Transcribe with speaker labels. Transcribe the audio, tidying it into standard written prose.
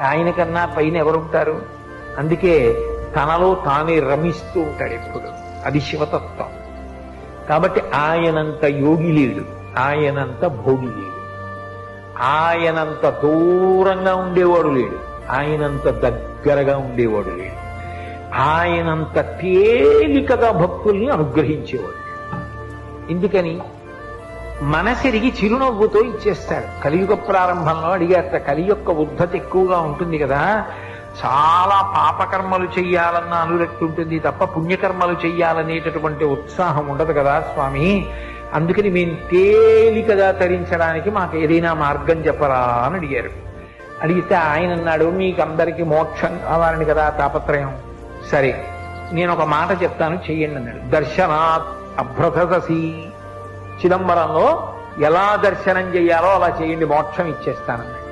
Speaker 1: ఆయన కన్నా పైన ఎవరుంటారు? అందుకే తనలో తానే రమిస్తూ ఉంటాడు ఎప్పుడు. అది శివతత్వం. కాబట్టి ఆయనంత యోగి లేడు, ఆయనంత భోగి లేడు, ఆయనంత దూరంగా ఉండేవాడు లేడు, ఆయనంత దగ్గరగా ఉండేవాడు లేడు, ఆయనంత తేలికగా భక్తుల్ని అనుగ్రహించేవాడు. ఎందుకని? మనసెరిగి చిరునవ్వుతో ఇచ్చేస్తాడు. కలియుగ ప్రారంభంలో అడిగారట, కలి యొక్క ఉద్ధతి ఎక్కువగా ఉంటుంది కదా, చాలా పాపకర్మలు చెయ్యాలన్న అనురక్తి ఉంటుంది తప్ప పుణ్యకర్మలు చెయ్యాలనేటటువంటి ఉత్సాహం ఉండదు కదా స్వామి, అందుకని మేము తేలికగా తరించడానికి మాకు ఏదైనా మార్గం చెప్పరా అని అడిగారు. అడిగితే ఆయన అన్నాడు, మీకందరికీ మోక్షం కావాలని కదా తాపత్రయం, సరే నేను ఒక మాట చెప్తాను చెయ్యండి అన్నాడు. దర్శనాత్ అభ్రతసి, చిదంబరంలో ఎలా దర్శనం చెయ్యాలో అలా చేయండి, మోక్షం ఇచ్చేస్తానన్నాడు.